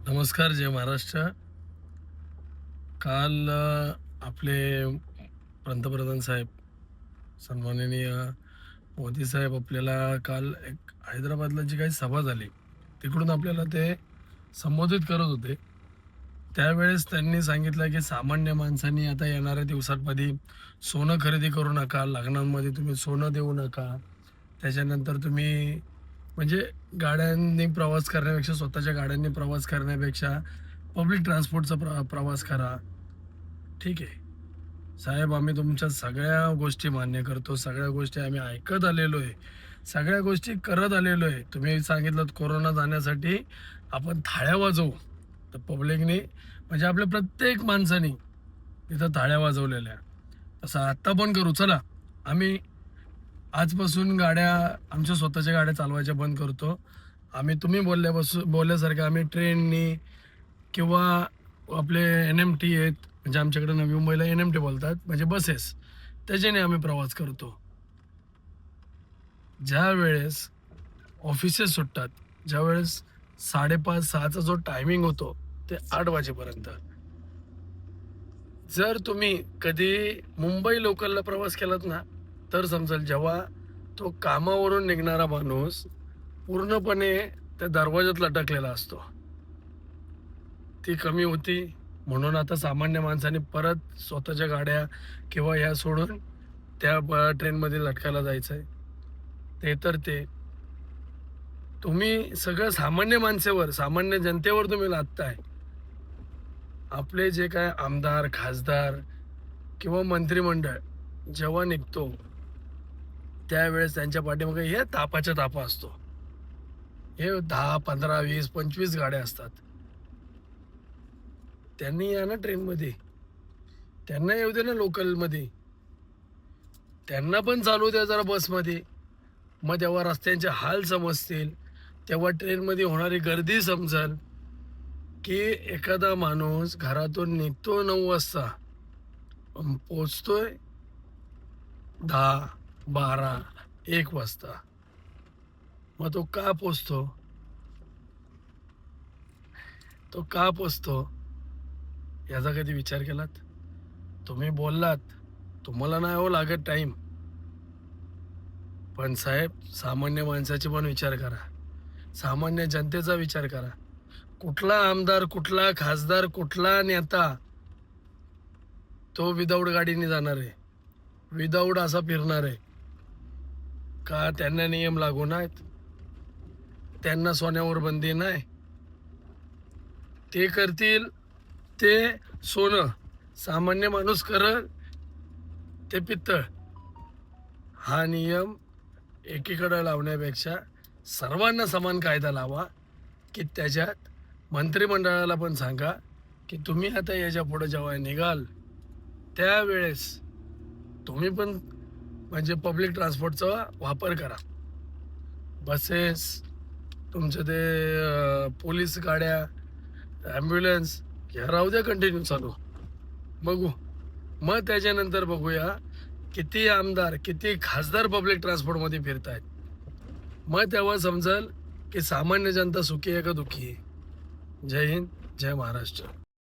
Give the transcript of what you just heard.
नमस्कार, जय महाराष्ट्र. काल आपले पंतप्रधान साहेब सन्माननीय मोदी साहेब आपल्याला काल एक हैदराबादला जी काही सभा झाली तिकडून आपल्याला ते संबोधित करत होते. त्यावेळेस त्यांनी सांगितलं की सामान्य माणसांनी आता येणाऱ्या दिवसांमध्ये सोनं खरेदी करू नका, लग्नांमध्ये तुम्ही सोनं देऊ नका. त्याच्यानंतर तुम्ही म्हणजे गाड्यांनी प्रवास करण्यापेक्षा, स्वतःच्या गाड्यांनी प्रवास करण्यापेक्षा पब्लिक ट्रान्सपोर्टचा प्रवास करा. ठीक आहे साहेब, आम्ही तुमच्या सगळ्या गोष्टी मान्य करतो, सगळ्या गोष्टी आम्ही ऐकत आलेलो आहे, सगळ्या गोष्टी करत आलेलो आहे. तुम्ही सांगितलं कोरोना जाण्यासाठी आपण थाळ्या वाजवू, तर पब्लिकने म्हणजे आपल्या प्रत्येक माणसाने तिथं थाळ्या वाजवलेल्या. तसं आत्ता पण करू. चला, आम्ही आजपासून गाड्या, आमच्या स्वतःच्या गाड्या चालवायच्या बंद करतो. तुम्ही बोलल्यासारखं आम्ही ट्रेननी किंवा आपले NMT आहेत, म्हणजे आमच्याकडे नवी मुंबईला NMT बोलतात, म्हणजे बसेस, त्याच्याने आम्ही प्रवास करतो. ज्या वेळेस ऑफिसेस सुटतात, ज्यावेळेस 5:30-6चा जो टायमिंग होतो ते 8 वाजेपर्यंत. जर तुम्ही कधी मुंबई लोकलला प्रवास केलात ना, तर समजेल जेव्हा तो कामावरून निघणारा माणूस पूर्णपणे त्या दरवाजात लटकलेला असतो, ती कमी होती. म्हणून आता सामान्य माणसाने परत स्वतःच्या गाड्या किंवा ह्या सोडून त्या ट्रेनमध्ये लटकायला जायचं आहे. ते तर ते तुम्ही सगळं सामान्य माणसावर, सामान्य जनतेवर तुम्ही लादताय. आपले जे काय आमदार, खासदार किंवा मंत्रिमंडळ जेव्हा निघतो त्यावेळेस त्यांच्या पाठीमागे हे तापाच्या तापा असतो. हे 10, 15, 20, 25 गाड्या असतात. त्यांनी या ना ट्रेनमध्ये, त्यांना येऊ दे ना लोकलमध्ये, त्यांना पण चालू द्या जरा बसमध्ये. मग तेव्हा रस्त्यांचे हाल समजतील, तेव्हा ट्रेनमध्ये होणारी गर्दी समजेल की एखादा माणूस घरातून निघतो 9 वाजता, पोचतोय 10, 12, 1 वाजता. मग तो का पोचतो? याचा कधी विचार केलात? तुम्ही बोललात, तुम्हाला नाही हो लागत टाईम, पण साहेब सामान्य माणसाचे पण विचार करा, सामान्य जनतेचा विचार करा. कुठला आमदार, कुठला खासदार, कुठला नेता तो विदाऊट गाडीने जाणार आहे, विदाऊट असा फिरणार आहे का? त्यांना नियम लागू नाहीत, त्यांना सोन्यावर बंदी नाही. ते करतील ते सोनं, सामान्य माणूस करल ते पित्तळ. हा नियम एकीकडे लावण्यापेक्षा सर्वांना समान कायदा लावा, की त्याच्यात मंत्रिमंडळाला पण सांगा की तुम्ही आता याच्या पुढे जेव्हा निघाल त्यावेळेस तुम्ही पण म्हणजे पब्लिक ट्रान्सपोर्टचा वापर करा. बसेस, तुमचे ते पोलीस गाड्या, ॲम्ब्युलन्स, ह्या राहू द्या कंटिन्यू चालू. बघू मग त्याच्यानंतर बघूया किती आमदार, किती खासदार पब्लिक ट्रान्सपोर्टमध्ये फिरत आहेत. मग तेव्हा समजेल की सामान्य जनता सुखी आहे का दुःखी आहे. जय हिंद, जय महाराष्ट्र.